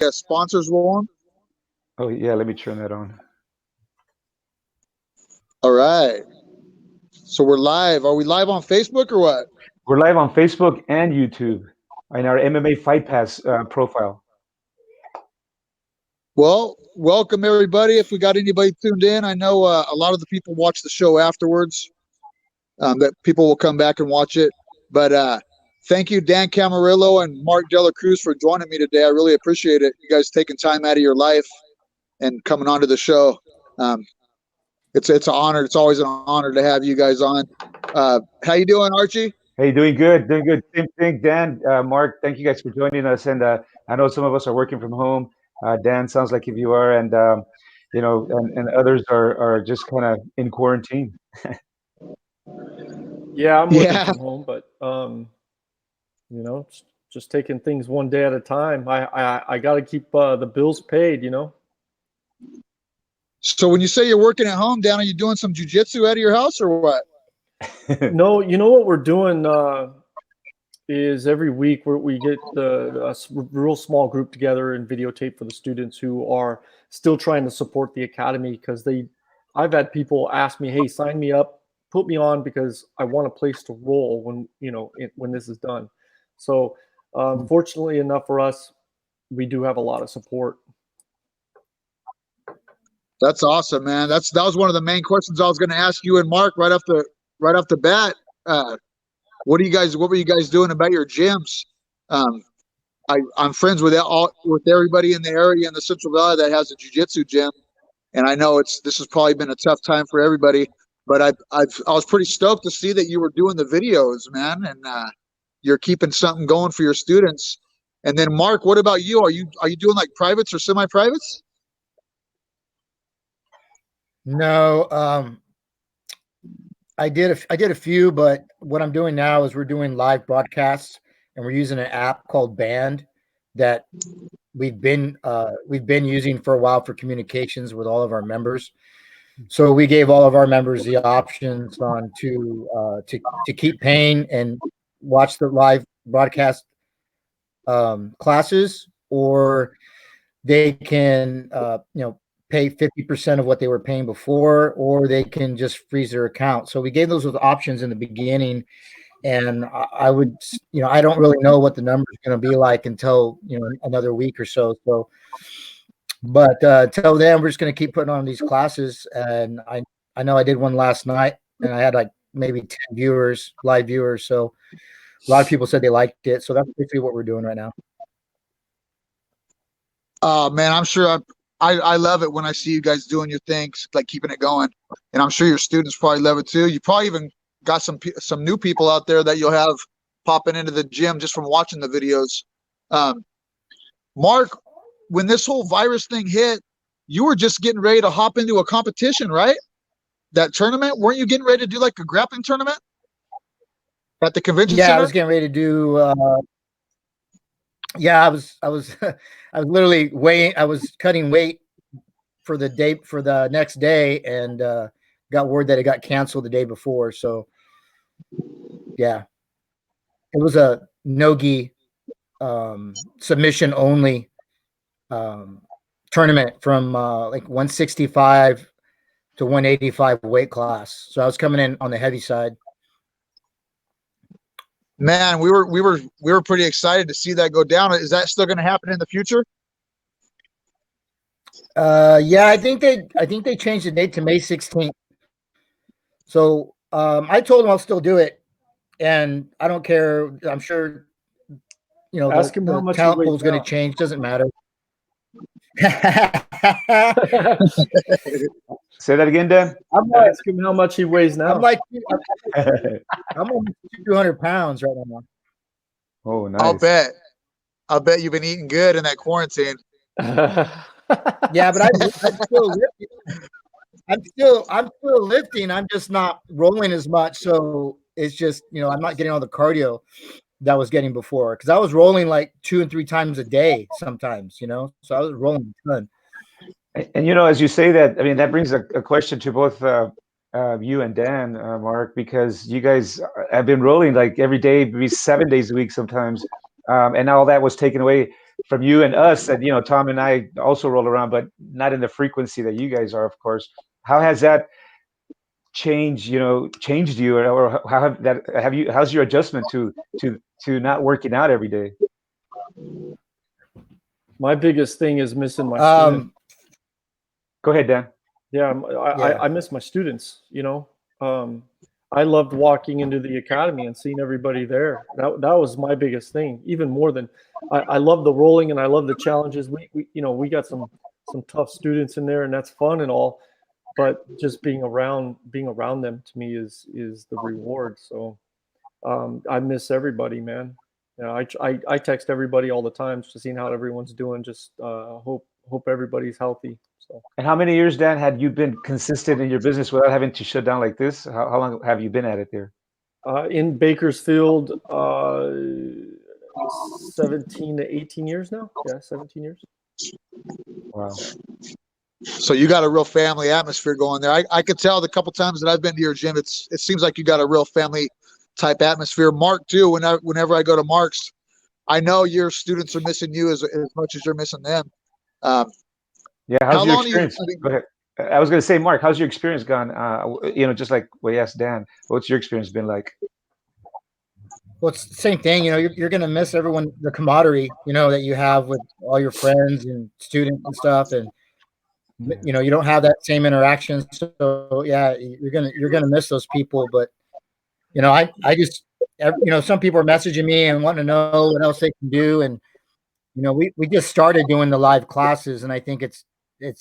sponsors rolling? Oh, yeah, let me turn that on. All right. So we're live. Are we live on Facebook or what? We're live on Facebook and YouTube in our MMA Fight Pass profile. Well, welcome everybody. If we got anybody tuned in, I know a lot of the people watch the show afterwards. That people will come back and watch it. But thank you, Dan Camarillo and Marc Dela Cruz, for joining me today. I really appreciate it. You guys taking time out of your life and coming onto the show. It's an honor. It's always an honor to have you guys on. How you doing, Archie? Hey, doing good, doing good. Same thing, Dan, Mark. Thank you guys for joining us. And I know some of us are working from home. Dan, sounds like if you are, and you know, and others are just kind of in quarantine. Yeah, I'm working from home, but you know, just taking things one day at a time. I got to keep the bills paid, you know. So when you say you're working at home, Dan, are you doing some jujitsu out of your house or what? No, you know what we're doing is every week we get a real small group together and videotape for the students who are still trying to support the academy, because I've had people ask me, hey, sign me up, put me on, because I want a place to roll when, you know, when this is done. So fortunately enough for us, we do have a lot of support. That's awesome, man. That was one of the main questions I was going to ask you and Mark right off the bat. What were you guys doing about your gyms? I'm friends with everybody in the area in the Central Valley that has a jiu-jitsu gym, and I know this has probably been a tough time for everybody. But I was pretty stoked to see that you were doing the videos, man, and you're keeping something going for your students. And then, Mark, what about you? Are you doing like privates or semi-privates? No, I did a few, but what I'm doing now is we're doing live broadcasts, and we're using an app called Band that we've been using for a while for communications with all of our members. So we gave all of our members the options on to keep paying and watch the live broadcast classes, or they can pay 50% of what they were paying before, or they can just freeze their account. So we gave those options in the beginning, and I would, I don't really know what the number is going to be like until, another week or so. But till then, we're just going to keep putting on these classes. And I know I did one last night, and I had like maybe 10 live viewers. So a lot of people said they liked it. So that's basically what we're doing right now. Man, I'm sure I love it when I see you guys doing your things, like keeping it going. And I'm sure your students probably love it too. You probably even got some new people out there that you'll have popping into the gym just from watching the videos. Mark, when this whole virus thing hit, you were just getting ready to hop into a competition, right? That tournament? Weren't you getting ready to do like a grappling tournament at the convention center? Yeah, I was getting ready to do I was literally weighing. I was cutting weight for the next day, and got word that it got canceled the day before. So yeah, it was a no-gi submission only tournament from like 165 to 185 weight class. So I was coming in on the heavy side. Man, we were pretty excited to see that go down. Is that still going to happen in the future? Yeah, I think they changed the date to May 16th. So I told them I'll still do it, and I don't care. I'm sure Ask him how much talent pool is going to change. Doesn't matter. Say that again, Dan. Ask him how much he weighs now. I'm almost 200 pounds right now. Oh, nice. I'll bet you've been eating good in that quarantine. Yeah, but I'm still lifting. I'm still lifting. I'm just not rolling as much. So it's just, I'm not getting all the cardio that I was getting before, because I was rolling like 2 and 3 times a day sometimes, so I was rolling a ton. And as you say that, I mean, that brings a question to both you and Dan, Mark, because you guys have been rolling like every day, maybe 7 days a week sometimes, and now all that was taken away. from you and us, and Tom and I also roll around, but not in the frequency that you guys are, of course. How has that changed you, or how's your adjustment to not working out every day? My biggest thing is missing my students. Go ahead, Dan. Yeah, I miss my students. I loved walking into the academy and seeing everybody there. That was my biggest thing. Even more than I love the rolling and I love the challenges. We got some tough students in there, and that's fun and all. But just being around them to me is the reward. So I miss everybody, man. I text everybody all the time, just seeing how everyone's doing. Just hope everybody's healthy. So. And how many years, Dan, had you been consistent in your business without having to shut down like this? How long have you been at it there? In Bakersfield, 17 to 18 years now. Yeah, 17 years. Wow. So you got a real family atmosphere going there. I could tell the couple times that I've been to your gym, it seems like you got a real family type atmosphere. Mark too. Whenever I go to Mark's, I know your students are missing you as much as you're missing them. Yeah, how's your experience? Go ahead. I was going to say, Mark, how's your experience gone? Just like what you asked Dan, what's your experience been like? Well, it's the same thing. You're going to miss everyone, the camaraderie, that you have with all your friends and students and stuff. And, you don't have that same interaction. So yeah, you're going to miss those people. But, I just, some people are messaging me and wanting to know what else they can do. And, we just started doing the live classes, and I think it's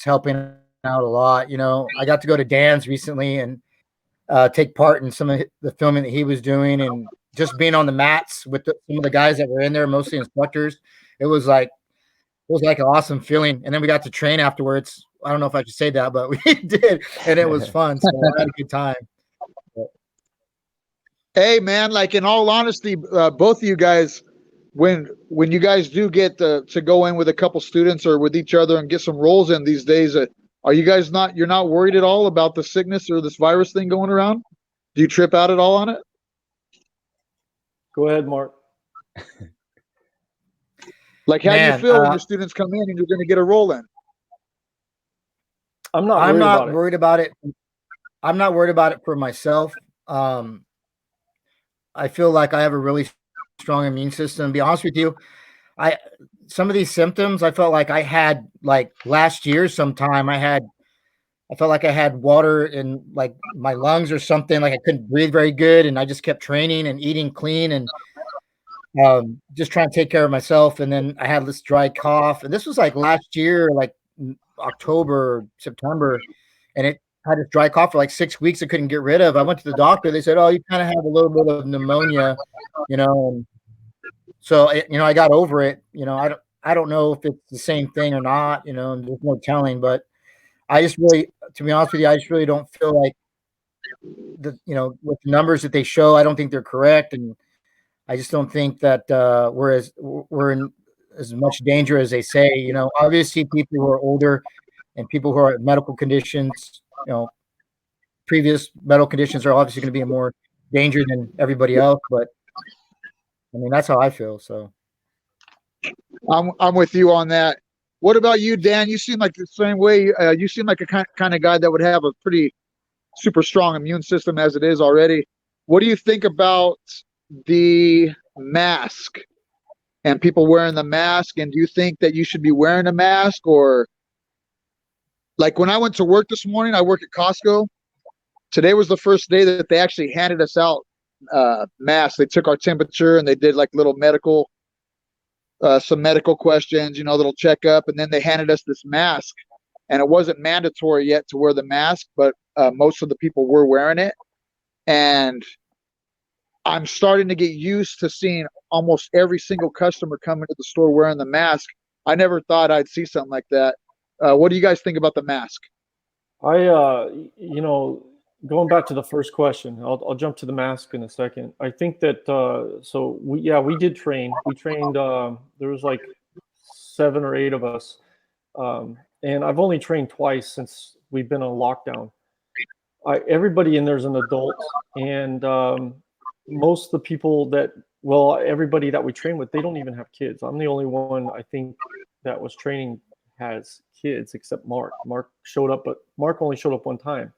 helping out a lot. I got to go to Dan's recently and take part in some of the filming that he was doing, and just being on the mats with some of the guys that were in there, mostly instructors. It was like an awesome feeling. And then we got to train afterwards. I don't know if I should say that, but we did, and it was fun. So I had a good time. Hey, man, like in all honesty, both of you guys, when you guys do get to go in with a couple students or with each other and get some rolls in these days, are you guys you're not worried at all about the sickness or this virus thing going around? Do you trip out at all on it? Go ahead, Mark. Like, how do you feel when your students come in and you're going to get a roll in? I'm not worried about it. I'm not worried about it for myself. I feel like I have a really strong immune system. To be honest with you, some of these symptoms I felt like I had like last year sometime. I felt like I had water in like my lungs or something, like I couldn't breathe very good, and I just kept training and eating clean and just trying to take care of myself. And then I had this dry cough, and this was like last year, like October, September, and it had this dry cough for like 6 weeks I couldn't get rid of. I went to the doctor. They said, "Oh, you kind of have a little bit of pneumonia," and so I got over it. I don't know if it's the same thing or not. And there's no telling. But I just really, to be honest with you, I just really don't feel like with the numbers that they show, I don't think they're correct, and I just don't think that we're in as much danger as they say. Obviously, people who are older and people who are at medical conditions, previous medical conditions are obviously going to be in more danger than everybody else. But I mean, that's how I feel. So I'm with you on that. What about you, Dan? You seem like the same way. You seem like a kind of guy that would have a pretty super strong immune system as it is already. What do you think about the mask and people wearing the mask? And do you think that you should be wearing a mask? Or like when I went to work this morning, I work at Costco. Today was the first day that they actually handed us out masks. They took our temperature and they did like little medical, some medical questions, little checkup, and then they handed us this mask. And it wasn't mandatory yet to wear the mask, but most of the people were wearing it. And I'm starting to get used to seeing almost every single customer come into the store wearing the mask. I never thought I'd see something like that. What do you guys think about the mask? Going back to the first question, I'll jump to the mask in a second. I think that we did train. We trained. There was like 7 or 8 of us, and I've only trained twice since we've been on lockdown. Everybody in there is an adult, and most of the people that well, everybody that we train with, they don't even have kids. I'm the only one I think that was training has kids, except Mark. Mark showed up, but Mark only showed up one time.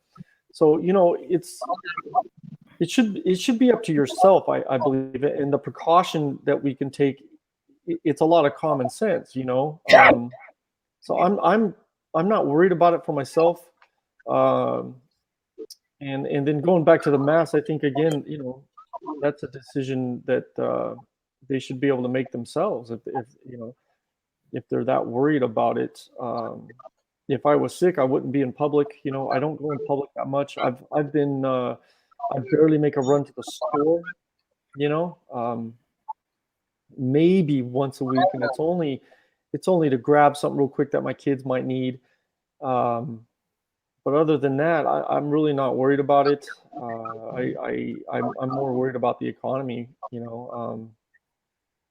So it should be up to yourself, I believe, and the precaution that we can take. It's a lot of common sense, So I'm not worried about it for myself. And then going back to the mask, I think again, that's a decision that they should be able to make themselves if they're that worried about it. If I was sick, I wouldn't be in public. I don't go in public that much. I've been I barely make a run to the store. Maybe once a week, and it's only to grab something real quick that my kids might need. But other than that, I'm really not worried about it. I'm more worried about the economy.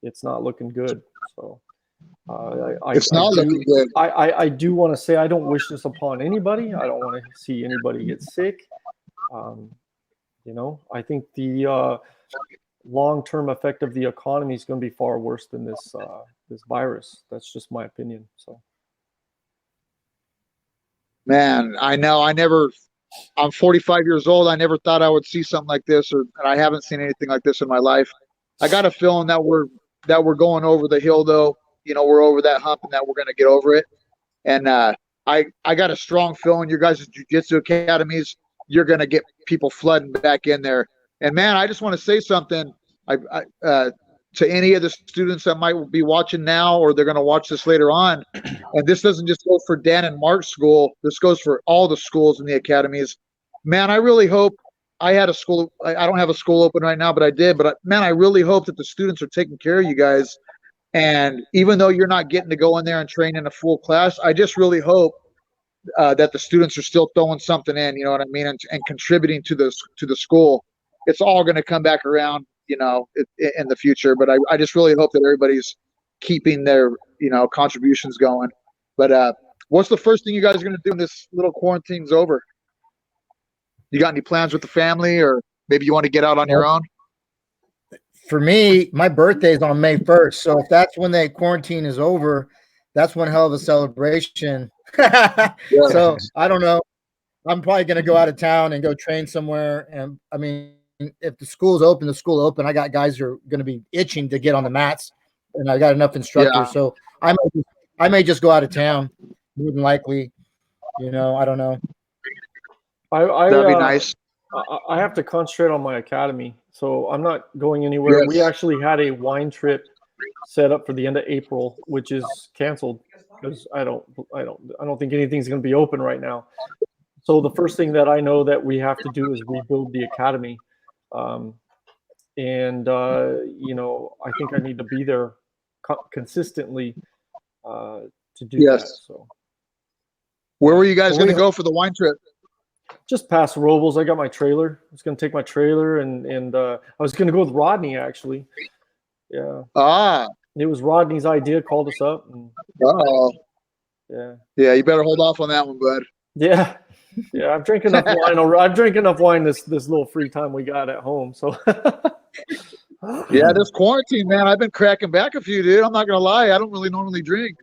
It's not looking good. So It's not looking good. I do want to say I don't wish this upon anybody. I don't want to see anybody get sick. I think the long-term effect of the economy is going to be far worse than this virus. That's just my opinion. So. Man, I know. I'm 45 years old. I never thought I would see something like this, and I haven't seen anything like this in my life. I got a feeling that we're going over the hill, though. We're over that hump, and that we're going to get over it. And I got a strong feeling your guys' jiu-jitsu academies, you're going to get people flooding back in there. And man, I just want to say something. To any of the students that might be watching now, or they're going to watch this later on, and this doesn't just go for Dan and Mark's school, this goes for all the schools in the academies. Man, I really hope I had a school. I don't have a school open right now, but I did. But man, I really hope that the students are taking care of you guys. And even though you're not getting to go in there and train in a full class, I just really hope that the students are still throwing something in, you know what I mean, and contributing to the school. It's all going to come back around, in the future. But I just really hope that everybody's keeping their, contributions going. But what's the first thing you guys are going to do when this little quarantine's over? You got any plans with the family, or maybe you want to get out on your own? For me, my birthday is on May 1st. So if that's when the quarantine is over, that's one hell of a celebration. Yeah. So I don't know. I'm probably going to go out of town and go train somewhere. And I mean, if the school's open, the school open. I got guys who are going to be itching to get on the mats, and I got enough instructors. Yeah. So I may just go out of town, more than likely. I don't know. That'd be nice. I have to concentrate on my academy, so I'm not going anywhere. Yes. We actually had a wine trip set up for the end of April, which is canceled because I don't think anything's going to be open right now. So the first thing that I know that we have to do is rebuild the academy. I think I need to be there consistently to do that. So, where were you guys going to go for the wine trip? Just past Robles. I got my trailer. I was going to take my trailer, and I was going to go with Rodney, actually. Yeah. It was Rodney's idea. Called us up. And, yeah. Yeah, you better hold off on that one, bud. Yeah. Yeah, I've drank enough wine. I've drank enough wine this little free time we got at home. So. Yeah, this quarantine, man, I've been cracking back a few, dude. I'm not gonna lie, I don't really normally drink.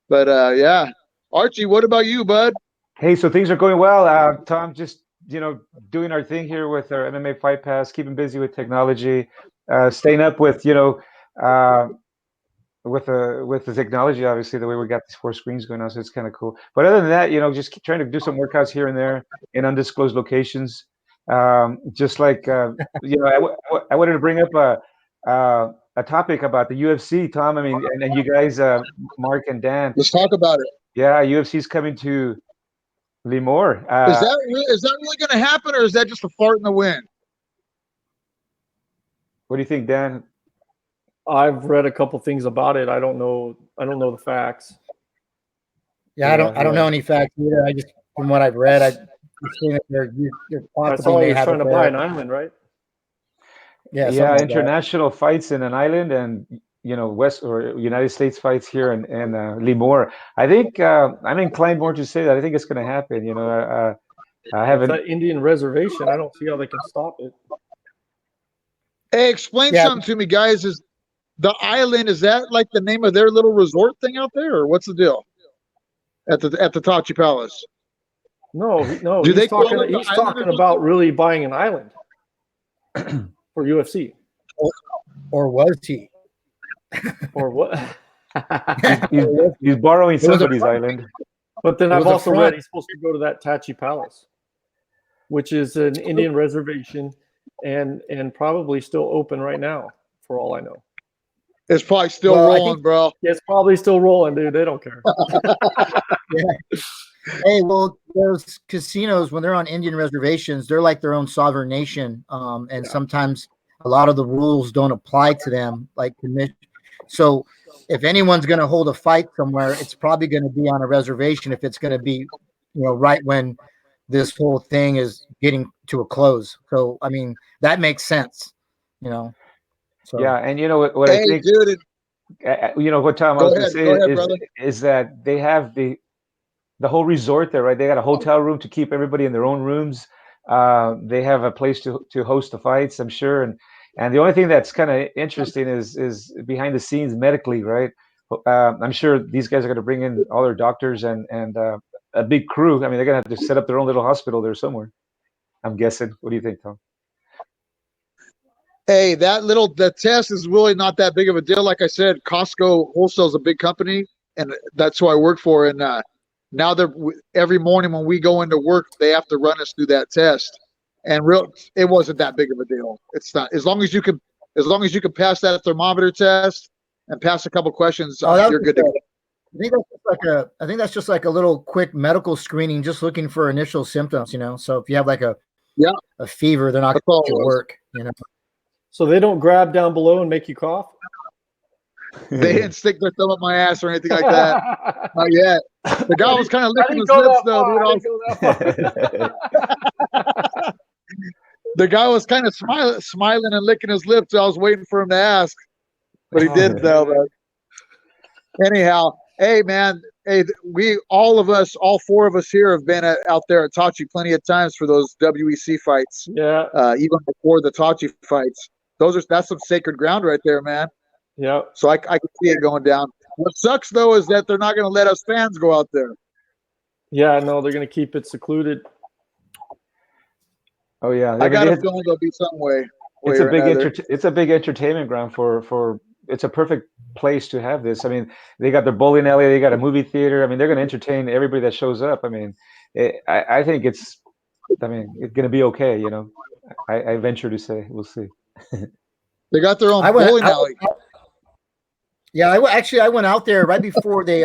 But yeah, Archie, what about you, bud? Hey, so things are going well. Tom, just doing our thing here with our MMA Fight Pass, keeping busy with technology, staying up with with the technology, obviously, the way we got these 4 screens going on, so it's kind of cool. But other than that, just keep trying to do some workouts here and there in undisclosed locations. Just like I wanted to bring up a topic about the UFC, Tom. I mean, and you guys, Mark and Dan. Let's talk about it. Yeah, UFC's coming to Lemoore. Is that really going to happen, or is that just a fart in the wind? What do you think, Dan? I've read a couple things about it. I don't know the facts. Yeah, I don't know any facts either. I just, from what I've read, I think they're possibly he's trying to buy an island, right? Yeah, international fights in an island, and West or United States fights here in Lemoore. I think I'm inclined more to say that I think it's going to happen. I haven't. It's an Indian reservation. I don't see how they can stop it. Hey, explain Yeah. something to me, guys. Is the island, is that like the name of their little resort thing out there, or what's the deal at the Tachi Palace? No, Do they he's call talking. it the He's island or talking about something? really buying an island for UFC Or was he? or what? He's borrowing It was a somebody's front. island. But then It I've was a also front. read he's supposed to go to that Tachi Palace, which is an Indian reservation, and probably still open right now, for all I know. It's probably still Well, I rolling, think- bro. Yeah, it's probably still rolling, dude. They don't care. Hey, well, those casinos, when they're on Indian reservations, they're like their own sovereign nation. And sometimes a lot of the rules don't apply to them, like commission. So if anyone's going to hold a fight somewhere, it's probably going to be on a reservation if it's going to be, right when this whole thing is getting to a close. So, I mean, that makes sense, So, Yeah, and you know what I Hey, think. dude, What Tom I go was going ahead, to say go ahead, is brother. that they have the whole resort there, right? They got a hotel room to keep everybody in their own rooms. They have a place to host the fights, I'm sure, and the only thing that's kind of interesting is behind the scenes medically, right? I'm sure these guys are going to bring in all their doctors and a big crew. I mean, they're going to have to set up their own little hospital there somewhere, I'm guessing. What do you think, Tom? Hey, the test is really not that big of a deal. Like I said, Costco Wholesale is a big company, and that's who I work for. And now every morning when we go into work, they have to run us through that test. And it wasn't that big of a deal. It's not, as long as you can pass that thermometer test and pass a couple questions, you're good to go. I think that's just like a little quick medical screening, just looking for initial symptoms, So if you have like a fever, they're not going to work, So they don't grab down below and make you cough? They didn't stick their thumb up my ass or anything like that. Not yet. The guy was kind of licking his lips, though, dude. The guy was kind of smiling and licking his lips. I was waiting for him to ask, but he didn't, though. But anyhow, hey, man, all four of us here have been out there at Tachi plenty of times for those WEC fights. Yeah. Even before the Tachi fights. That's some sacred ground right there, man. Yeah. So I can see it going down. What sucks, though, is that they're not going to let us fans go out there. Yeah, no, they're going to keep it secluded. Oh yeah, I got a feeling there'll be some way. It's a big entertainment ground for. It's a perfect place to have this. I mean, they got their bowling alley, they got a movie theater. I mean, they're going to entertain everybody that shows up. I mean, I think it's going to be okay. I venture to say we'll see. They got their own bowling alley. I went out there right before they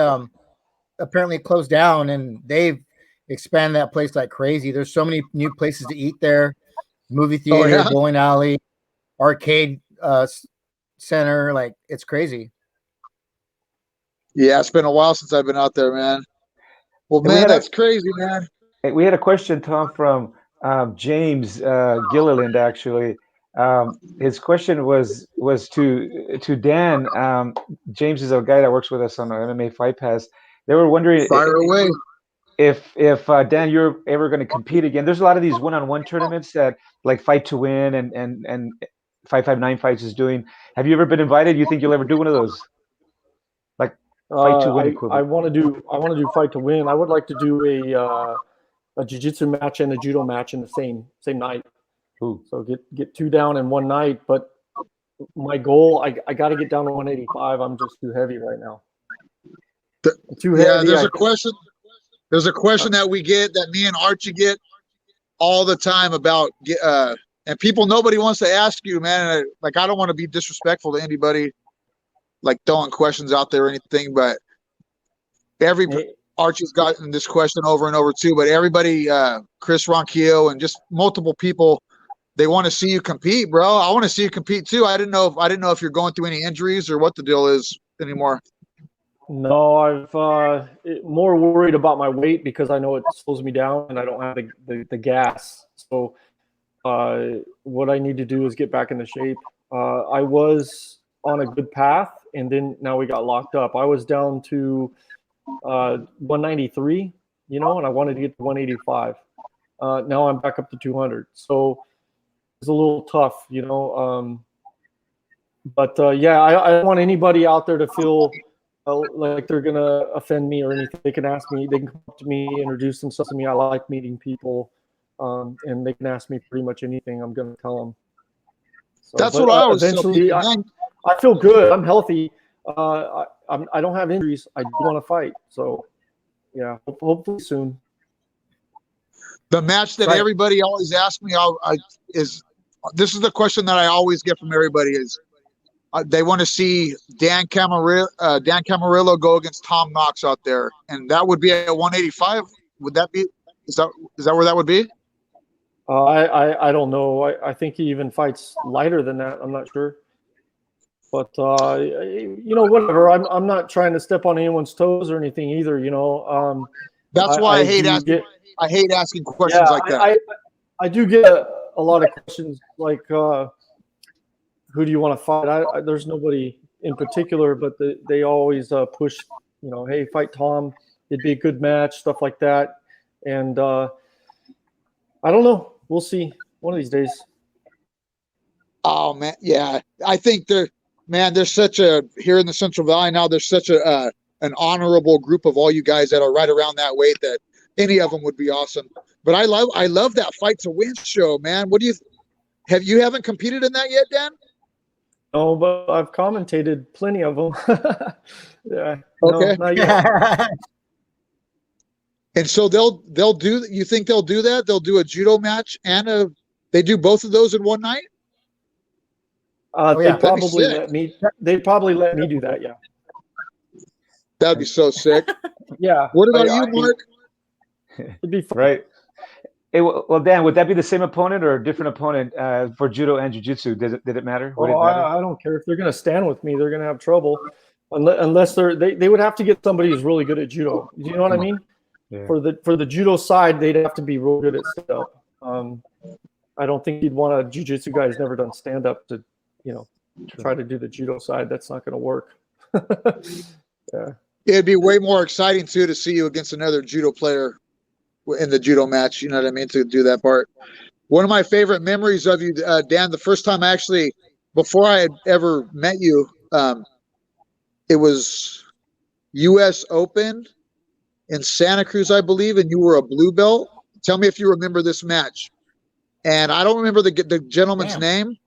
apparently closed down, and they've expanded that place like crazy. There's so many new places to eat there: movie theater, bowling alley, arcade center. Like, it's crazy. Yeah, it's been a while since I've been out there, man. Well, man, that's crazy, man. We had a question, Tom, from James Gilliland, actually. His question was to Dan. James is a guy that works with us on our MMA Fight Pass. They were wondering if Dan, you're ever going to compete again. There's a lot of these one-on-one tournaments that like Fight to Win and 559 Fights is doing. Have you ever been invited? You think you'll ever do one of those? Like Fight to Win equivalent. I want to do Fight to Win. I would like to do a jiu-jitsu match and a judo match in the same night. Ooh. So get two down in one night. But my goal, I got to get down to 185. I'm just too heavy right now. Too heavy. There's a question. There's a question that we get, that me and Archie get all the time about, and nobody wants to ask you, man. I don't want to be disrespectful to anybody, like throwing questions out there or anything, but Archie's gotten this question over and over too. But everybody, Chris Ronquillo and just multiple people, they want to see you compete, bro. I want to see you compete too. I didn't know if you're going through any injuries or what the deal is anymore. No, I've more worried about my weight because I know it slows me down and I don't have the gas. So what I need to do is get back into shape. I was on a good path, and then now we got locked up. I was down to 193, and I wanted to get to 185. Now I'm back up to 200. So it's a little tough, But yeah, I don't want anybody out there to feel like they're gonna offend me or anything. They can ask me. They can come up to me, introduce themselves to me. I like meeting people, and they can ask me pretty much anything. I'm gonna tell them. So, That's what I always tell eventually, people, man. I feel good. I'm healthy. I don't have injuries. I do want to fight. So, yeah, hopefully soon. The match that Right. everybody always asks me is this is the question that I always get from everybody is they want to see Dan Camarillo go against Tom Knox out there, and that would be at 185. Would that be? Is that where that would be? I don't know. I think he even fights lighter than that. I'm not sure. But you know, whatever. I'm not trying to step on anyone's toes or anything either. You know. That's why I hate asking questions like that. I do get a lot of questions like, who do you want to fight? There's nobody in particular, but they always push, you know, hey, fight Tom. It'd be a good match, stuff like that. And I don't know. We'll see one of these days. Oh man, yeah. I think there's such a here in the Central Valley now. There's such an honorable group of all you guys that are right around that weight that any of them would be awesome. But I love that fight to win show, man. What do you haven't competed in that yet, Dan? No, but I've commentated plenty of them. Yeah. Okay. No, not yet. And so they'll do. You think they'll do that? They'll do a judo match and they do both of those in one night. They'd probably let me. They'd probably let me do that. Yeah. That'd be so sick. Yeah. What about you, Mark? It'd be fun. Right. Hey, well, Dan, would that be the same opponent or a different opponent for judo and jiu-jitsu? Did it matter? Would it matter? I don't care if they're going to stand with me. They're going to have trouble unless they would have to get somebody who's really good at judo. You know what I mean? Yeah. For the judo side, they'd have to be real good at stand up. I don't think you'd want a jiu-jitsu guy who's never done stand up to, you know, try to do the judo side. That's not going to work. Yeah. It'd be way more exciting too to see you against another judo player in the judo match. You know what I mean? To do that part. One of my favorite memories of you, Dan, the first time before I had ever met you, it was U.S. Open in Santa Cruz, I believe, and you were a blue belt. Tell me if you remember this match. And I don't remember the gentleman's name,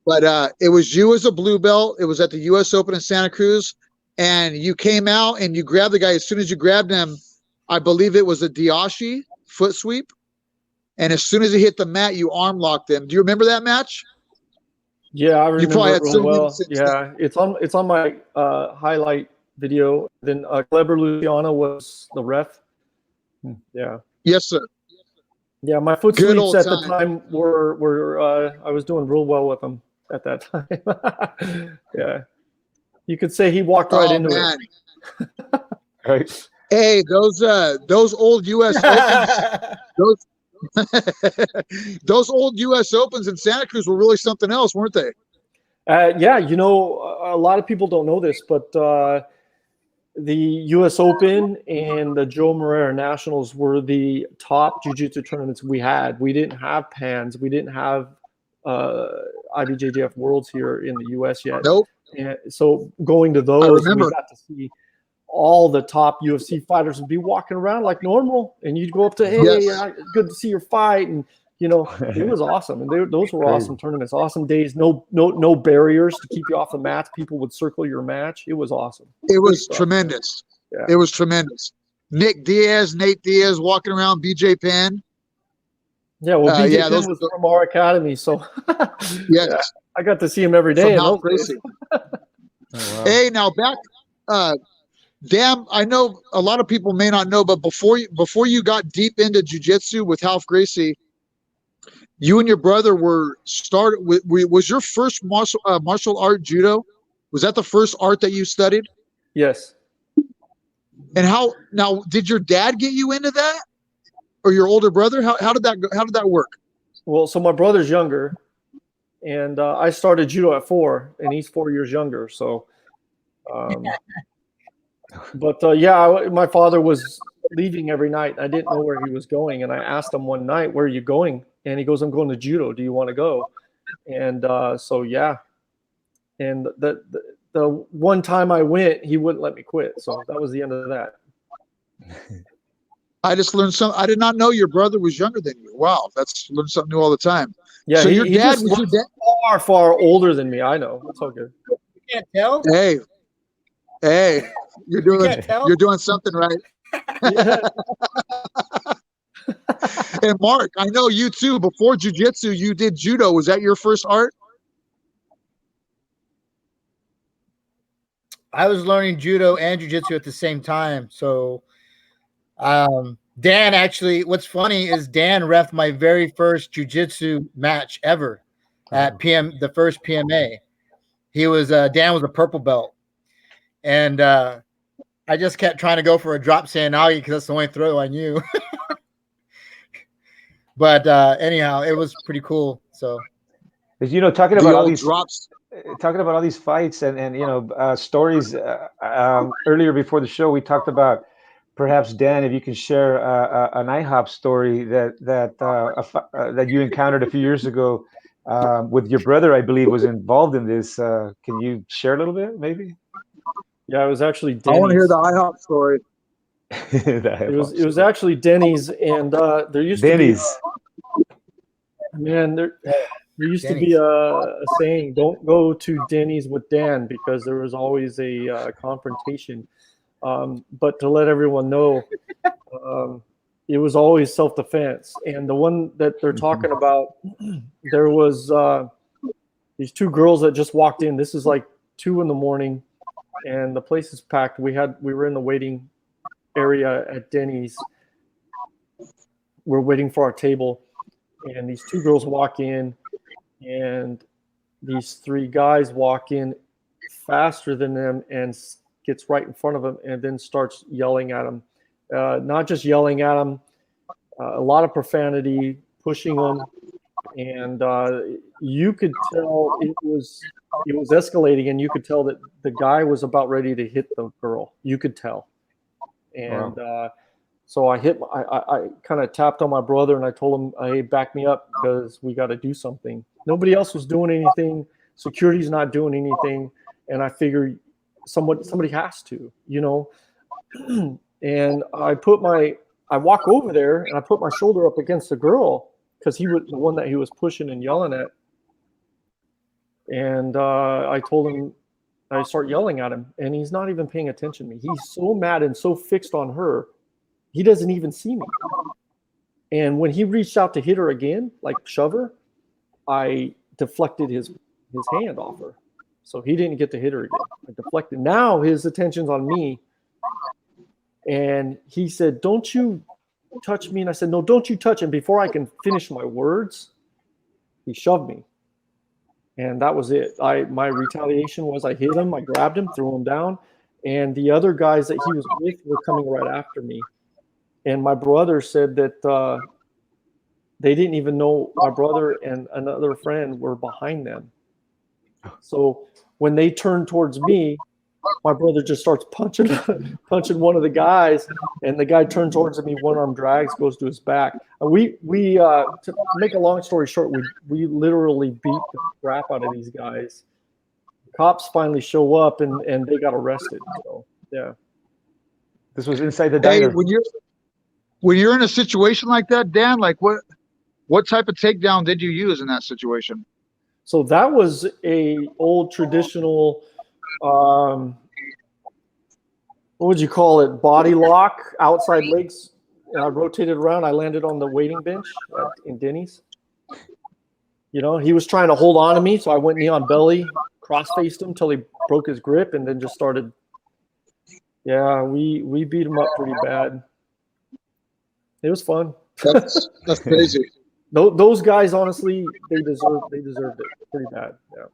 but it was you as a blue belt. It was at the U.S. Open in Santa Cruz, and you came out and you grabbed the guy. As soon as you grabbed him, I believe it was a Diashi foot sweep. And as soon as he hit the mat, you arm locked him. Do you remember that match? Yeah, I remember it real well. Yeah, it's on my highlight video. Then Glepler Luciano was the ref. Yeah. Yes, sir. Yeah, my foot sweeps at the time were I was doing real well with them at that time. Yeah. You could say he walked right into it. Right. Hey, those old U.S. Opens, those old U.S. Opens in Santa Cruz were really something else, weren't they? Yeah, you know, a lot of people don't know this, but the U.S. Open and the Joe Moreira Nationals were the top jiu-jitsu tournaments we had. We didn't have PANs. We didn't have IBJJF Worlds here in the U.S. yet. Nope. And so going to those, we got to see all the top UFC fighters would be walking around like normal, and you'd go up to, hey, good to see your fight, and you know, it was awesome. And those were awesome tournaments, awesome days. No barriers to keep you off the mats. People would circle your match. It was awesome. It was tremendous. Yeah. It was tremendous. Nate Diaz walking around, BJ Penn. Yeah, well, BJ Penn was from our academy, so yes, I got to see him every day. Oh, wow. Hey, now back. Dan, I know a lot of people may not know, but before you got deep into jiu-jitsu with Ralph Gracie, you and your brother was your first martial art judo? Was that the first art that you studied? Yes. And now did your dad get you into that, or your older brother? How did that work? Well, so my brother's younger, and I started judo at 4, and he's 4 years younger. So, but yeah, my father was leaving every night. I didn't know where he was going, and I asked him one night, "Where are you going?" And he goes, "I'm going to judo. Do you want to go?" And so yeah, And the one time I went, he wouldn't let me quit. So that was the end of that. I just learned I did not know your brother was younger than you. Wow, that's learn something new all the time. Yeah, so he your dad just was your dad. far older than me. I know. It's all good. You can't tell. Hey, you're doing something right. Yeah. And Mark, I know you too. Before jiu-jitsu, you did judo. Was that your first art? I was learning judo and jiu-jitsu at the same time. So Dan, actually, what's funny is Dan reffed my very first jiu-jitsu match ever at the first PMA. He was Dan was a purple belt. And I just kept trying to go for a drop Sanagi because that's the only throw I knew. But anyhow, it was pretty cool. So, talking about all these drops. Talking about all these fights and stories. Earlier before the show, we talked about perhaps Dan, if you can share an IHOP story that you encountered a few years ago with your brother. I believe was involved in this. Can you share a little bit, maybe? Yeah, it was actually Denny's. I want to hear the IHOP story. It was actually Denny's, and there used to be there used to be a saying, "Don't go to Denny's with Dan," because there was always a confrontation. But to let everyone know, it was always self-defense. And the one that they're talking about, there was these two girls that just walked in. This is like 2 a.m, and the place is packed. We were in the waiting area at Denny's. We're waiting for our table, and these 2 girls walk in, and these 3 guys walk in faster than them and gets right in front of them and then starts yelling at them. Not just yelling at them, a lot of profanity, pushing them, and you could tell it was escalating, and you could tell that the guy was about ready to hit the girl. You could tell. And so I kind of tapped on my brother, and I told him, "Hey, back me up because we got to do something." Nobody else was doing anything. Security's not doing anything, and I figured somebody has to, And I walk over there, and I put my shoulder up against the girl because he was the one that he was pushing and yelling at. And I told him, I start yelling at him, and he's not even paying attention to me. He's so mad and so fixed on her, he doesn't even see me. And when he reached out to hit her again, like shove her, I deflected his hand off her. So he didn't get to hit her again. I deflected. Now his attention's on me. And he said, "Don't you touch me." And I said, "No, don't you touch him." Before I can finish my words, he shoved me. And that was it. My retaliation was I hit him, I grabbed him, threw him down. And the other guys that he was with were coming right after me. And my brother said that they didn't even know my brother and another friend were behind them. So when they turned towards me, my brother just starts punching one of the guys, and the guy turned towards me, one-arm drags, goes to his back. We to make a long story short, we literally beat the crap out of these guys. Cops finally show up, and they got arrested. So yeah. This was inside the diner. Hey, when you're in a situation like that, Dan, like what type of takedown did you use in that situation? So that was a old traditional, what would you call it? Body lock, outside legs. I rotated around. I landed on the waiting bench in Denny's. He was trying to hold on to me, so I went knee on belly, cross-faced him till he broke his grip, and then just started. Yeah, we beat him up pretty bad. It was fun. That's crazy. Those guys, honestly, they deserved it pretty bad. Yeah.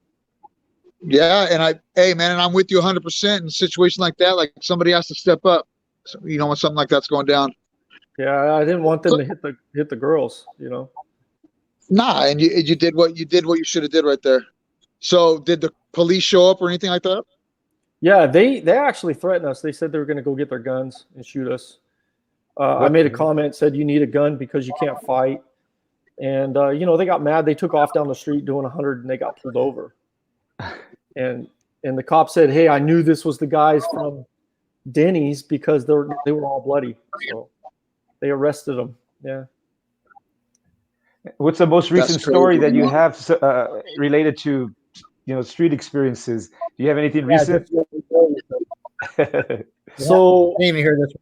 Yeah, and hey man, and I'm with you 100% in a situation like that. Like somebody has to step up. So, when something like that's going down. Yeah, I didn't want them to hit the girls. Nah, and you did what you should have did right there. So did the police show up or anything like that? Yeah, they actually threatened us. They said they were going to go get their guns and shoot us. I made a comment, said you need a gun because you can't fight. And, they got mad. They took off down the street doing 100, and they got pulled over. and the cop said, "Hey, I knew this was the guys from Denny's because they were all bloody." So they arrested them. Yeah. What's the most recent That's story crazy. that you have related to, street experiences? Do you have anything recent? So I didn't even hear this.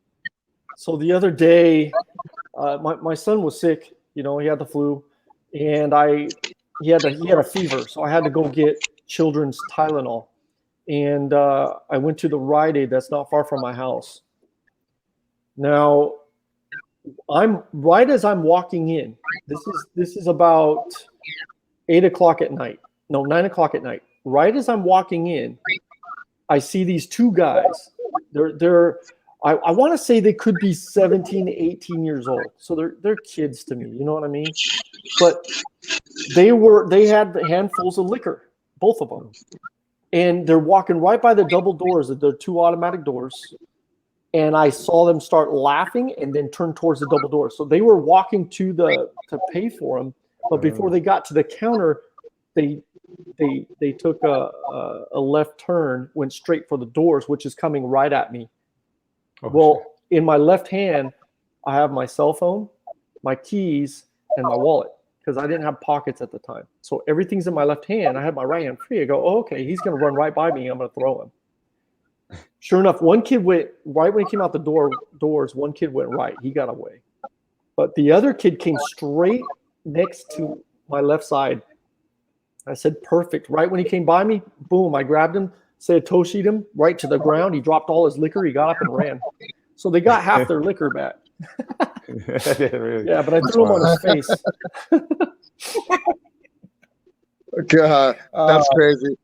So the other day, my son was sick. He had the flu, and he had a fever. So I had to go get children's Tylenol, and I went to the Rite Aid that's not far from my house. Now, I'm right as I'm walking in. This is about 8 o'clock at night. No, 9 o'clock at night. Right as I'm walking in, I see these two guys. I want to say they could be 17, 18 years old. So they're kids to me. You know what I mean? But they had handfuls of liquor, both of them. And they're walking right by the double doors. They're two automatic doors. And I saw them start laughing and then turn towards the double doors. So they were walking to pay for them. But before they got to the counter, they took a left turn, went straight for the doors, which is coming right at me. Oh, well, in my left hand, I have my cell phone, my keys, and my wallet because I didn't have pockets at the time. So everything's in my left hand. I had my right hand free. I go, oh, okay, he's going to run right by me. I'm going to throw him. Sure enough, one kid went right when he came out the doors. One kid went right. He got away. But the other kid came straight next to my left side. I said, perfect. Right when he came by me, boom, I grabbed him, Toshi'd him right to the ground. He dropped all his liquor. He got up and ran. So they got half their liquor back. Yeah, but I threw him on his face. God, that's crazy.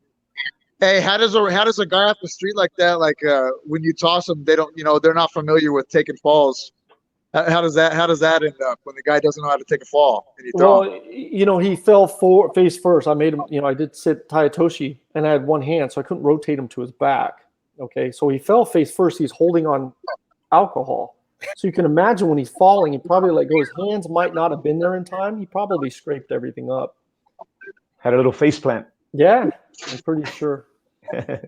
Hey, how does a guy off the street like that, when you toss them, they don't, they're not familiar with taking falls. How does that end up when the guy doesn't know how to take a fall? And you throw him? He fell face first. I made him, I did tie a Toshi and I had one hand, so I couldn't rotate him to his back. Okay, so he fell face first. He's holding on alcohol. So you can imagine when he's falling, he probably his hands might not have been there in time. He probably scraped everything up. Had a little face plant. Yeah, I'm pretty sure. I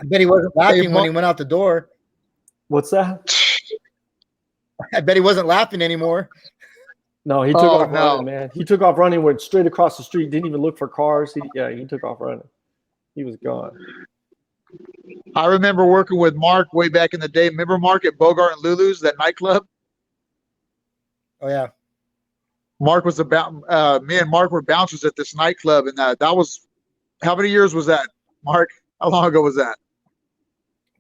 bet he wasn't laughing when he went out the door. What's that? I bet he wasn't laughing anymore. No, he took off running, man. He took off running, went straight across the street, didn't even look for cars. He took off running. He was gone. I remember working with Mark way back in the day. Remember Mark at Bogart and Lulu's, that nightclub? Oh, yeah. Mark was me and Mark were bouncers at this nightclub, and that was, how many years was that, Mark? How long ago was that?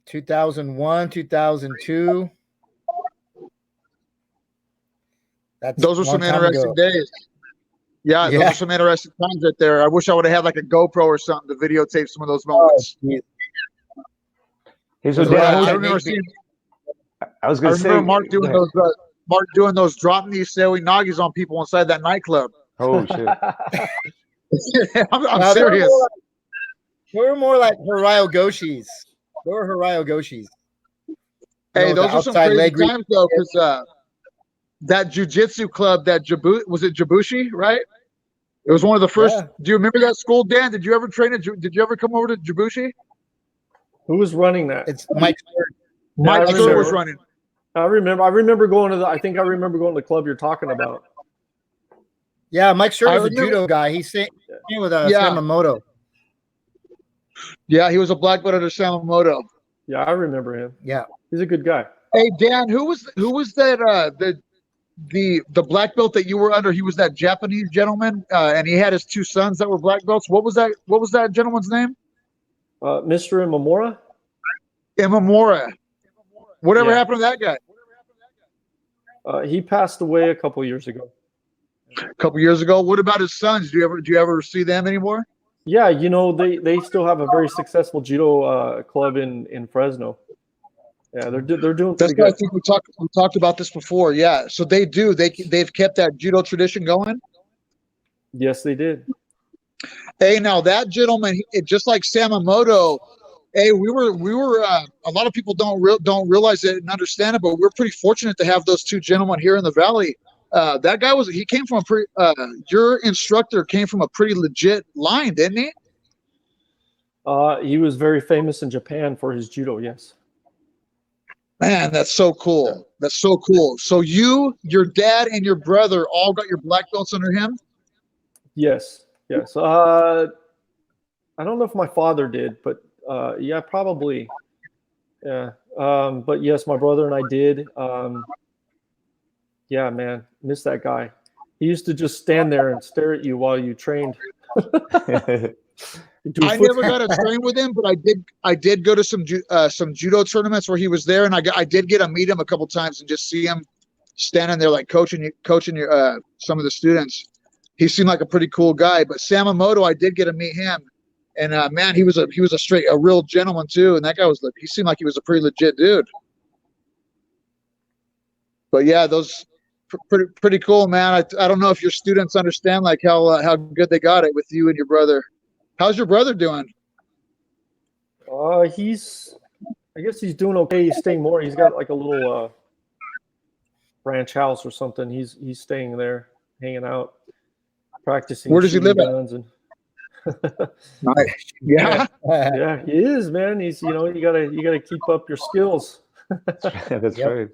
2001, 2002. Those were some interesting days. Yeah, those are some interesting times right there. I wish I would have had a GoPro or something to videotape some of those moments. Hey, so Dan, I was going to say, Mark doing those dropping these Seoi Nagis on people inside that nightclub. Oh shit! I'm serious. They were more like Harayo Goshis. They were Harayo Goshis. Hey, those are some crazy times though, because that jiu-jitsu club, was it Jabushi, right? It was one of the first. Yeah. Do you remember that school, Dan? Did you ever train at? Did you ever come over to Jabushi? Who was running that? It's Mike. Mike Stewart was running. I remember going to I think I remember going to the club you're talking about. Yeah, Mike Stewart was a judo guy. He came with Yamamoto. Yeah, he was a black belt under Yamamoto. Yeah, I remember him. Yeah, he's a good guy. Hey Dan, who was that? The black belt that you were under? He was that Japanese gentleman, and he had his two sons that were black belts. What was that gentleman's name? Mr. Imamura. Imamura. Whatever happened to that guy? He passed away a couple years ago. A couple years ago. What about his sons? Do you ever see them anymore? Yeah, they still have a very successul judo club in Fresno. Yeah, they're doing pretty good. I think we talked about this before. Yeah, so they do. They've kept that judo tradition going. Yes, they did. Hey, now that gentleman, just like Yamamoto. Hey, we were. A lot of people don't realize it and understand it, but we're pretty fortunate to have those two gentlemen here in the valley. That guy came from a pretty. Your instructor came from a pretty legit line, didn't he? He was very famous in Japan for his judo. Yes. Man, that's so cool. That's so cool. So you, your dad, and your brother all got your black belts under him? Yes. Yes. I don't know if my father did, but yeah, probably. Yeah. But yes, my brother and I did. Yeah, man, miss that guy. He used to just stand there and stare at you while you trained. I never got to train with him, but I did go to some judo tournaments where he was there, and I did get to meet him a couple times and just see him standing there like coaching your some of the students. He seemed like a pretty cool guy. But Samamoto, I did get to meet him, and man, he was a real gentleman too. And that guy he seemed like he was a pretty legit dude. But yeah, those pretty cool, man. I don't know if your students understand like how good they got it with you and your brother. How's your brother doing? I guess he's doing okay. He's staying more. He's got like a little ranch house or something. He's staying there, hanging out, practicing. Where does he live at? And Nice. Yeah. yeah, he is, man. He's you gotta keep up your skills. That's right.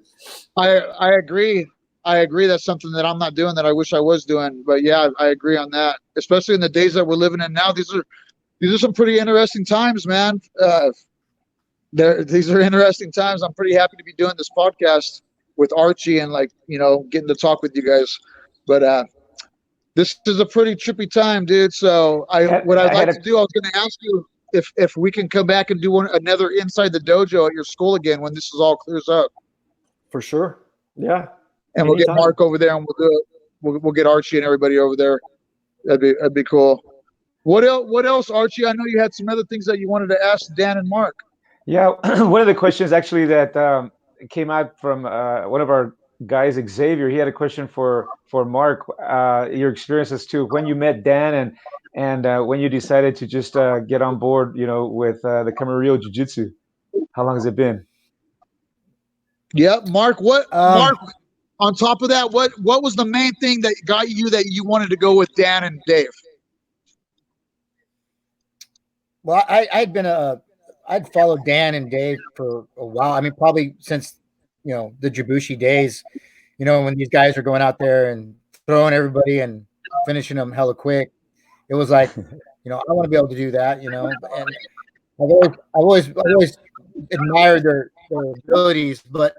I agree. That's something that I'm not doing that I wish I was doing. But yeah, I agree on that. Especially in the days that we're living in now. These are some pretty interesting times, man. These are interesting times. I'm pretty happy to be doing this podcast with Archie and getting to talk with you guys. But this is a pretty trippy time, dude. So what I'd like to do, I was going to ask you if we can come back and do another Inside the Dojo at your school again when this is all clears up. For sure. Yeah. And we'll get Mark over there, and we'll do it. We'll get Archie and everybody over there. That'd be cool. What else, Archie? I know you had some other things that you wanted to ask Dan and Mark. Yeah, one of the questions actually that came out from one of our guys, Xavier. He had a question for Mark. Your experiences too, when you met Dan and when you decided to just get on board, with the Camarillo Jiu-Jitsu. How long has it been? Yeah, Mark. Mark? On top of that, what was the main thing that got you that you wanted to go with Dan and Dave? Well, I'd followed Dan and Dave for a while. I mean, probably since the Jibushi days. When these guys are going out there and throwing everybody and finishing them hella quick. It was like, I want to be able to do that. And I've always admired their abilities, but.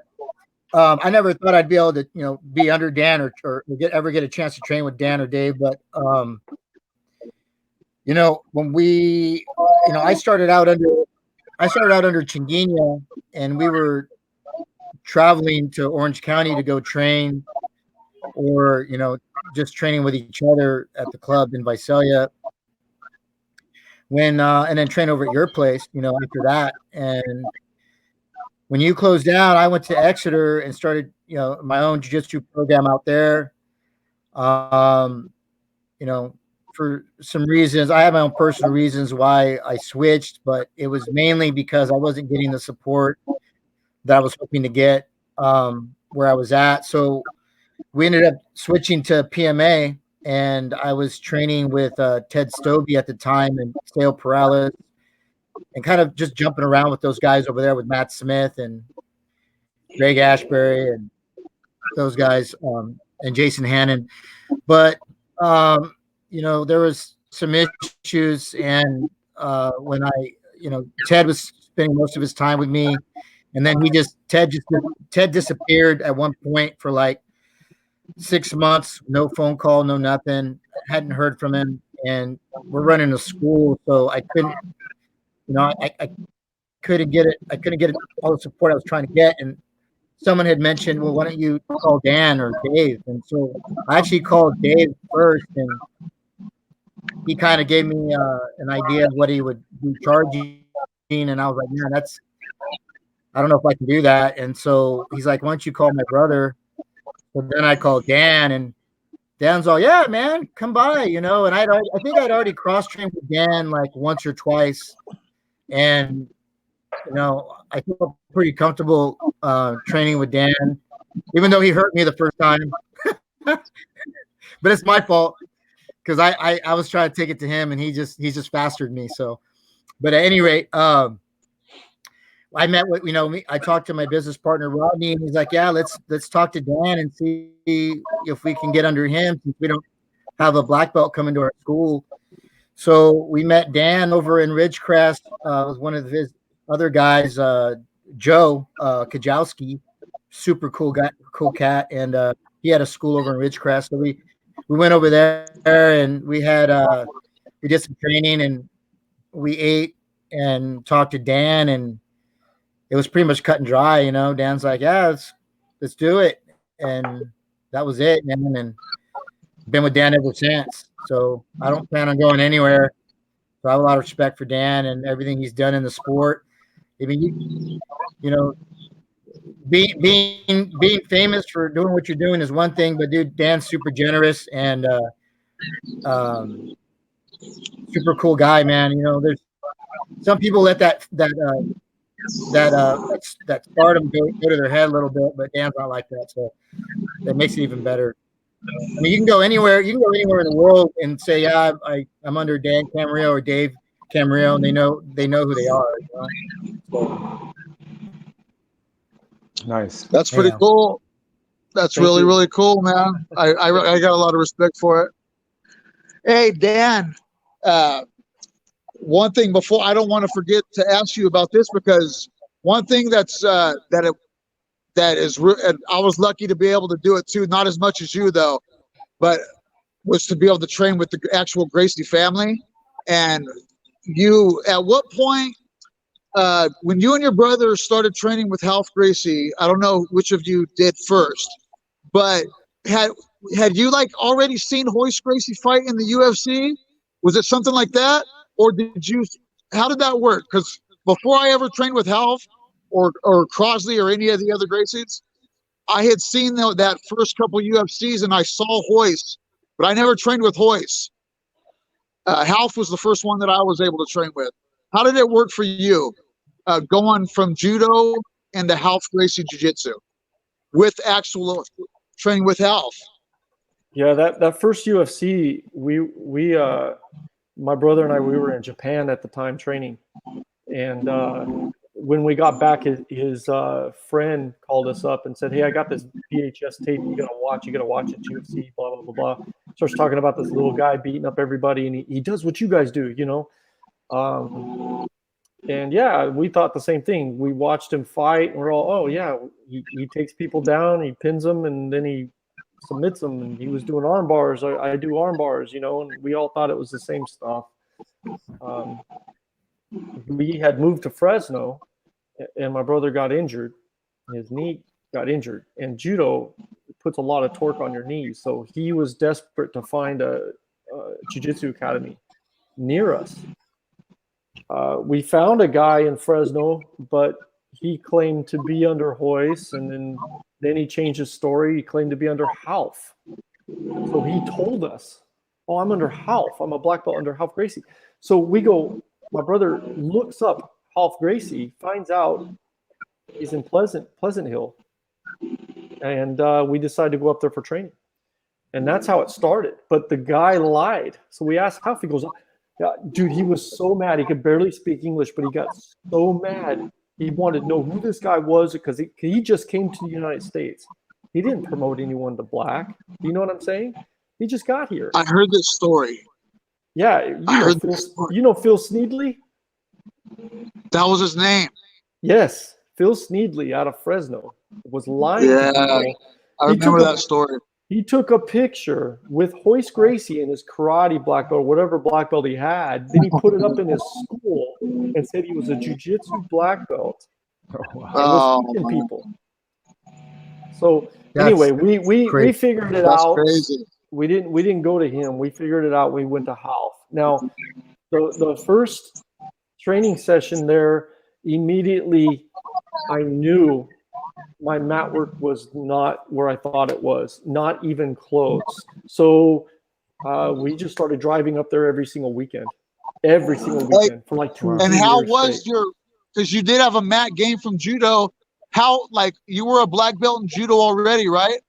I never thought I'd be able to, be under Dan or ever get a chance to train with Dan or Dave. But, when we, I started out under Chinguiña, and we were traveling to Orange County to go train, or just training with each other at the club in Visalia. And then train over at your place, after that. And when you closed down, I went to Exeter and started, my own jiu-jitsu program out there. For some reasons, I have my own personal reasons why I switched, but it was mainly because I wasn't getting the support that I was hoping to get where I was at. So we ended up switching to PMA, and I was training with Ted Stovey at the time and Sale Perales, and kind of just jumping around with those guys over there with Matt Smith and Greg Ashbury and those guys, and Jason Hannon. But, there was some issues. And when Ted was spending most of his time with me, and then Ted disappeared at one point for like 6 months, no phone call, no nothing. Hadn't heard from him, and we're running a school, so I couldn't. I couldn't get it. I couldn't get all the support I was trying to get. And someone had mentioned, well, why don't you call Dan or Dave? And so I actually called Dave first, and he kind of gave me an idea of what he would be charging. And I was like, man, I don't know if I can do that. And so he's like, why don't you call my brother? So then I called Dan, and Dan's all, yeah, man, come by, And I think I'd already cross-trained with Dan like once or twice. And, I feel pretty comfortable training with Dan, even though he hurt me the first time. But it's my fault, because I was trying to take it to him, and he just fastered me. So, But at any rate, I met with, I talked to my business partner Rodney, and he's like, yeah, let's talk to Dan and see if we can get under him, since we don't have a black belt coming to our school. So we met Dan over in Ridgecrest with one of his other guys, Joe Kajowski, super cool guy, cool cat, and he had a school over in Ridgecrest. So we went over there and we did some training, and we ate and talked to Dan, and it was pretty much cut and dry. Dan's like, yeah, let's do it, and that was it, man. And been with Dan ever since. So I don't plan on going anywhere. So I have a lot of respect for Dan and everything he's done in the sport. I mean, being famous for doing what you're doing is one thing, but dude, Dan's super generous and super cool guy, man. There's some people let that stardom go to their head a little bit, but Dan's not like that, so that makes it even better. I mean, you can go anywhere in the world and say, yeah, I'm under Dan Camarillo or Dave Camarillo, and they know who they are. So, Nice. That's pretty cool. That's really cool, man. I got a lot of respect for it. Hey, Dan, one thing before, I don't want to forget to ask you about this, because one thing that's and I was lucky to be able to do it too, not as much as you though, but was to be able to train with the actual Gracie family. And you, at what point, when you and your brother started training with Half Gracie, I don't know which of you did first, but had you like already seen Hoist Gracie fight in the UFC? Was it something like that? Or how did that work? Because before I ever trained with Half or Crosley or any of the other Gracies, I had seen that first couple UFCs and I saw Hoist, but I never trained with Hoist. Half was the first one that I was able to train with. How did it work for you, going from judo into Half Gracie Jiu-Jitsu with actual training with Half? Yeah, that first UFC, we my brother and I, we were in Japan at the time training, and when we got back, his friend called us up and said, "Hey, I got this VHS tape. You gotta watch it, UFC, blah blah blah blah." Starts talking about this little guy beating up everybody, and he does what you guys do, And yeah, we thought the same thing. We watched him fight, and we're all, oh yeah, he takes people down, he pins them, and then he submits them. And he was doing arm bars. I do arm bars, and we all thought it was the same stuff. We had moved to Fresno, and my brother got injured. His knee got injured, and judo puts a lot of torque on your knees. So he was desperate to find a jiu-jitsu academy near us. We found a guy in Fresno, but he claimed to be under Hoist, and then he changed his story. He claimed to be under Half. So he told us, "Oh, I'm under Half. I'm a black belt under Half Gracie." So we go. My brother looks up Half Gracie, finds out he's in Pleasant Hill, and we decided to go up there for training, and that's how it started. But the guy lied. So we asked Half. He goes, "Yeah, dude, he was so mad. He could barely speak English, but he got so mad. He wanted to know who this guy was, because he just came to the United States. He didn't promote anyone to black. You know what I'm saying? He just got here." I heard this story. Yeah, you know Phil Sneedley? That was his name. Yes, Phil Sneedley out of Fresno was lying to people. I remember that story. He took a picture with Hoist Gracie and his karate black belt, or whatever black belt he had. Then he put it up in his school and said he was a jiu-jitsu black belt. Oh, and was people. So anyway, we figured it out. Crazy. We didn't go to him. We figured it out. We went to Half. Now, the first training session there, immediately I knew my mat work was not where I thought it was, not even close. So we just started driving up there every single weekend for like 2 years. And how was because you did have a mat game from judo. How, like, you were a black belt in judo already, right?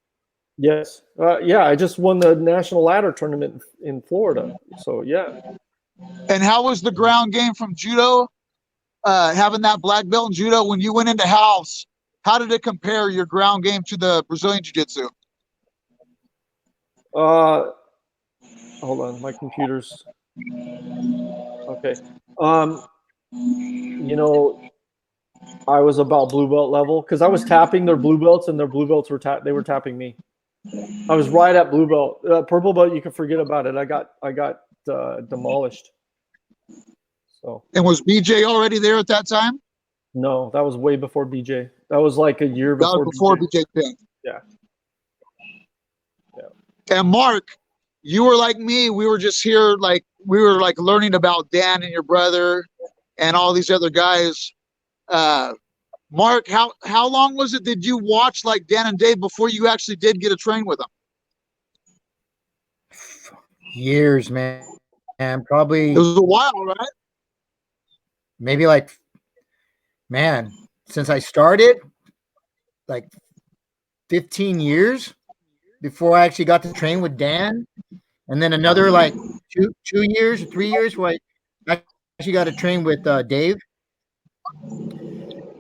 Yes. Yeah, I just won the national ladder tournament in Florida. So yeah. And how was the ground game from judo? Having that black belt in judo, when you went into house, how did it compare your ground game to the Brazilian jiu-jitsu? Hold on, my computer's okay. You know, I was about blue belt level because I was tapping their blue belts, and their blue belts were they were tapping me. I was right at blue belt. Purple belt, you can forget about it. I got demolished. So. And was BJ already there at that time? No, that was way before BJ. That was like a year before. That was before BJ Penn. Yeah. And Mark, you were like me. We were just here, like we were like learning about Dan and your brother and all these other guys. Mark, how long was it did you watch like Dan and Dave before you actually did get a train with them? Years, man. And probably it was a while, right? Maybe like, man, since I started, like 15 years before I actually got to train with Dan, and then another like 2 years, 3 years where I actually got to train with Dave.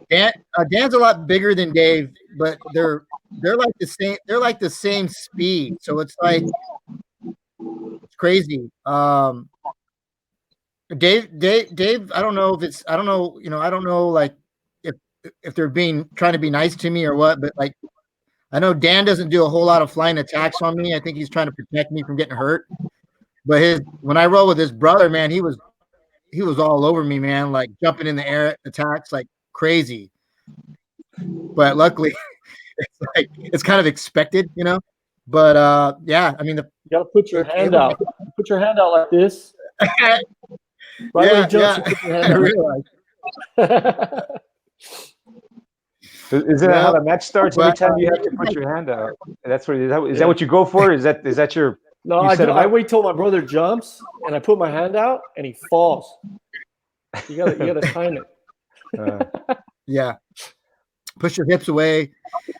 Dan's a lot bigger than Dave, but they're like the same. They're like the same speed, so it's like it's crazy. Dave. I don't know if it's. I don't know. You know, I don't know like if they're trying to be nice to me or what. But like, I know Dan doesn't do a whole lot of flying attacks on me. I think he's trying to protect me from getting hurt. But when I roll with his brother, man, he was all over me, man, like jumping in the air attacks like crazy. But luckily, it's kind of expected, you know. But yeah, I mean, you gotta put your hand out. Put your hand out like this. Yeah. Is that how the match starts? Every time you have to put your hand out. That's what is that what you go for? Is that your? No, I wait till my brother jumps and I put my hand out and he falls. You gotta time it. Yeah. Push your hips away.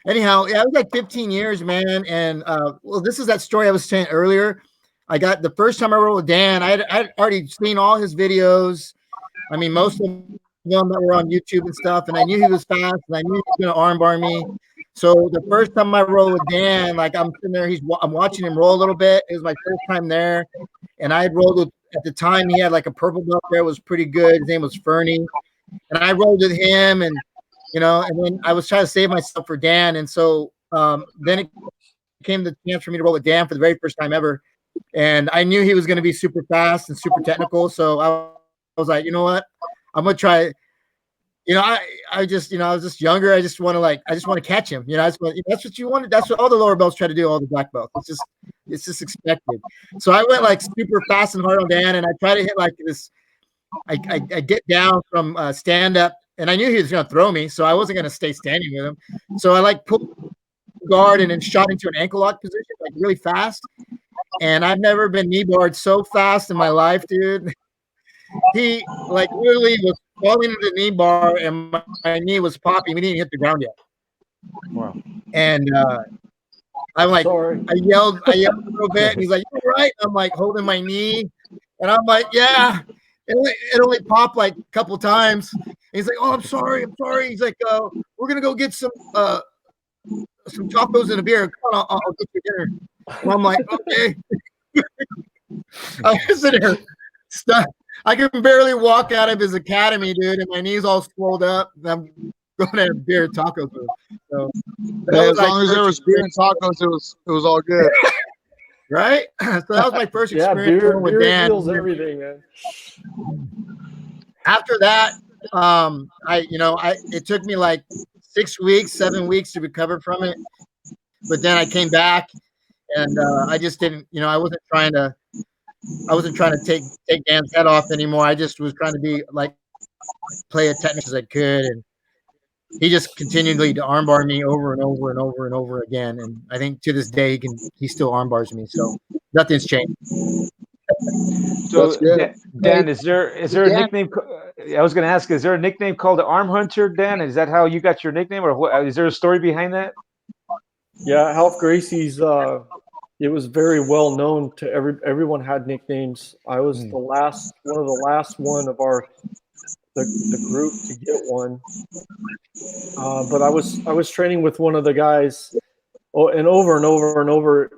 Anyhow, yeah, it was like 15 years, man. And well, this is that story I was saying earlier. I got the first time I rolled with Dan, I'd already seen all his videos. I mean, most of them that were on YouTube and stuff, and I knew he was fast, and I knew he was going to armbar me. So the first time I rolled with Dan, like I'm sitting there, I'm watching him roll a little bit. It was my first time there, and I had rolled with, at the time he had like a purple belt there, was pretty good. His name was Fernie, and I rolled with him, and you know, and then I was trying to save myself for Dan, and so then it came the chance for me to roll with Dan for the very first time ever, and I knew he was going to be super fast and super technical, so I was like, you know what, I'm gonna try. You know, I just, you know, I was just younger. I just want to catch him. You know, that's what you wanted. That's what all the lower belts try to do. All the black belts. It's just expected. So I went like super fast and hard on Dan, and I try to hit like this. I get down from stand up, and I knew he was going to throw me, so I wasn't going to stay standing with him. So I like pulled guard and then shot into an ankle lock position like really fast. And I've never been knee barred so fast in my life, dude. He like literally was falling into the knee bar, and my knee was popping. We didn't hit the ground yet. Wow. And I'm like, Sorry. I yelled a little bit. And he's like, "You all right?" I'm like holding my knee, and I'm like, "Yeah." It only popped like a couple times. And he's like, "Oh, I'm sorry. He's like, "We're gonna go get some tacos and a beer. Come on, I'll get you dinner." And I'm like, "Okay." I was sitting there stuck. I can barely walk out of his academy, dude, and my knees all swelled up. And I'm going to have beer and tacos. So as long as there was beer and tacos, it was all good, right? So that was my first experience beer with Dan. Feels everything, man. After that, it took me like 6 weeks, 7 weeks to recover from it. But then I came back, and I just didn't, you know, I wasn't trying to take Dan's head off anymore. I just was trying to be like play as technical as I could, and he just continually to armbar me over and over and over and over again. And I think to this day he still armbars me. So nothing's changed. So Dan, is there a nickname? I was going to ask, is there a nickname called the Arm Hunter, Dan? Is that how you got your nickname, or what, is there a story behind that? Yeah, Half Gracie's it was very well known to everyone had nicknames. I was one of the last one of the group to get one. But I was training with one of the guys, and over and over and over.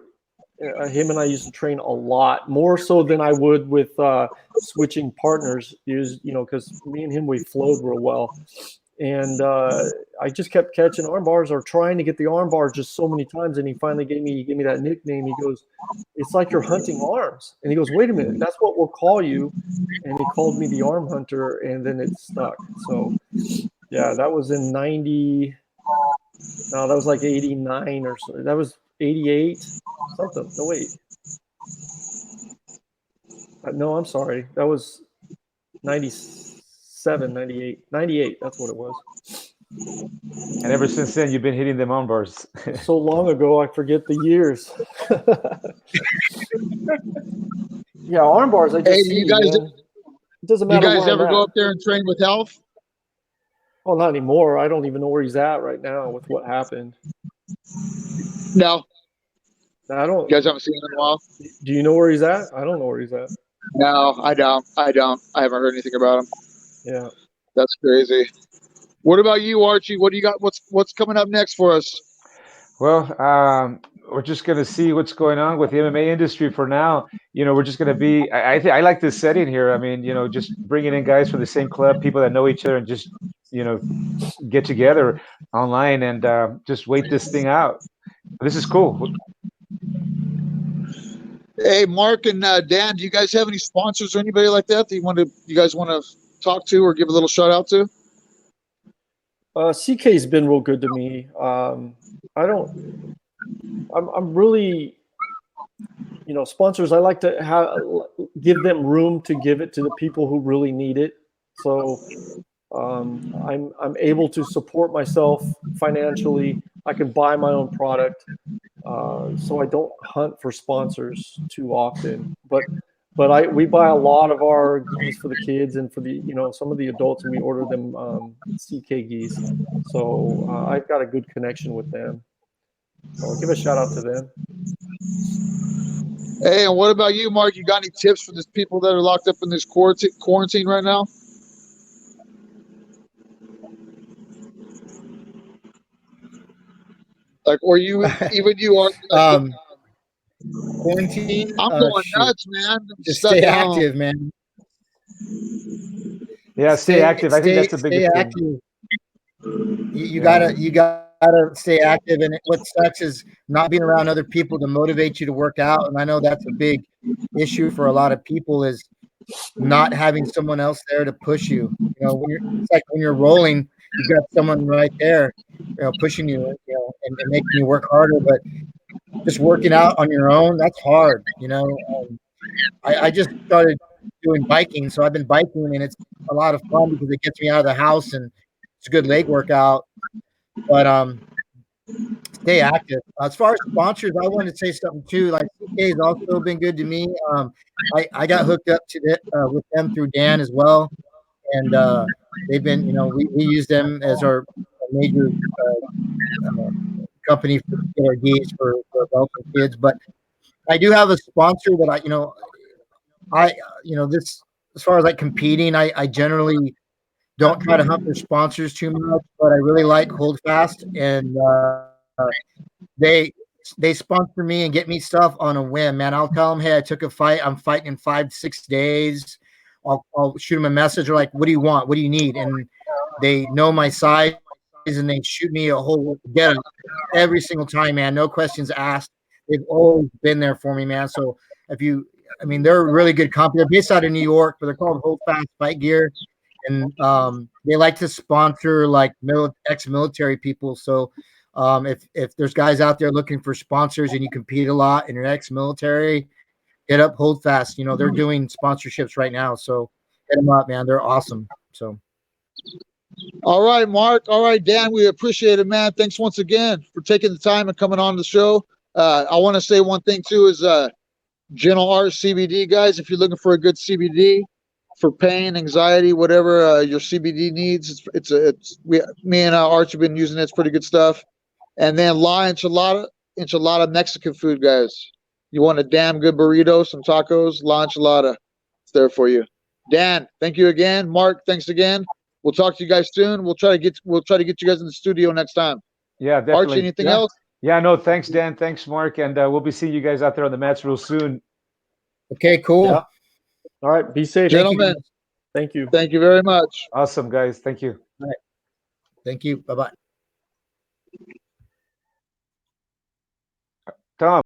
Him and I used to train a lot, more so than I would with switching partners. Because me and him, we flowed real well. And I just kept catching arm bars or trying to get the arm bars just so many times. And he finally gave me that nickname. He goes, "It's like you're hunting arms." And he goes, "Wait a minute, that's what we'll call you." And he called me the arm hunter, and then it stuck. So yeah, that was in 90. No, that was like 89 or so. That was 88 something. No, wait. No, I'm sorry. That was 97, 98. 98, that's what it was. And ever since then, you've been hitting them arm bars. So long ago, I forget the years. Yeah, arm bars, I just Hey, see, you guys, man. It doesn't you matter guys where I'm ever go at. up there and train with Health? Well, not anymore. I don't even know where he's at right now with what happened. No, I don't. you guys haven't seen him in a while. Do you know where he's at? I don't know where he's at. No, I don't. I haven't heard anything about him. Yeah. That's crazy. What about you, Archie? What do you got? What's coming up next for us? Well, we're just going to see what's going on with the MMA industry for now. We're just going to be. I like this setting here. I mean, just bringing in guys from the same club, people that know each other, and just get together online and just wait this thing out. This is cool. Hey, Mark and Dan, do you guys have any sponsors or anybody like that you guys want to talk to or give a little shout out to? CK's been real good to me. I'm really, sponsors. I like to give them room to give it to the people who really need it. So I'm able to support myself financially. I can buy my own product, so I don't hunt for sponsors too often. But we buy a lot of our geese for the kids and for the some of the adults, and we order them CK geese. So I've got a good connection with them. So I'll give a shout out to them. Hey, and what about you, Mark? You got any tips for these people that are locked up in this quarantine right now? Like, or you, even you are. Quarantine. I'm going nuts, man. Just stay active, man. Yeah, stay active. I think that's the biggest thing. You gotta stay active, and what sucks is not being around other people to motivate you to work out. And I know that's a big issue for a lot of people, is not having someone else there to push you. It's like when you're rolling, you've got someone right there, pushing you, and making you work harder. But just working out on your own, that's hard. I just started doing biking, so I've been biking, and it's a lot of fun because it gets me out of the house and it's a good leg workout. But stay active. As far as sponsors, I wanted to say something too. Like, CK has also been good to me. I got hooked up with them through Dan as well, and they've been, we use them as our major company for our geese for adults and kids. But I do have a sponsor that this, as far as like competing, I generally don't try to hunt for sponsors too much, but I really like Holdfast, and they sponsor me and get me stuff on a whim, man. I'll tell them, hey, I took a fight. I'm fighting in 5-6 days. I'll shoot them a message, or like, what do you want? What do you need? And they know my size, and they shoot me a whole get every single time, man. No questions asked. They've always been there for me, man. So they're a really good company. They're based out of New York, but they're called Holdfast Fight Gear. And they like to sponsor like ex-military people. So if there's guys out there looking for sponsors and you compete a lot and you're ex-military, hit up Holdfast. They're doing sponsorships right now. So hit them up, man. They're awesome. So. All right, Mark. All right, Dan, we appreciate it, man. Thanks once again for taking the time and coming on the show. I want to say one thing too is Gentle Art CBD, guys. If you're looking for a good CBD for pain, anxiety, whatever your CBD needs, me and Archie have been using it. It's pretty good stuff. And then La Enchilada Mexican food, guys. You want a damn good burrito, some tacos, la enchilada. It's there for you. Dan, thank you again. Mark, thanks again. We'll talk to you guys soon. We'll try to get you guys in the studio next time. Yeah, definitely. Archie, anything else? Yeah, no, thanks, Dan. Thanks, Mark. And we'll be seeing you guys out there on the mats real soon. Okay, cool. Yeah. All right. Be safe. Gentlemen, Thank you. thank you very much. Awesome, guys. Thank you. Thank you. Bye-bye. Tom.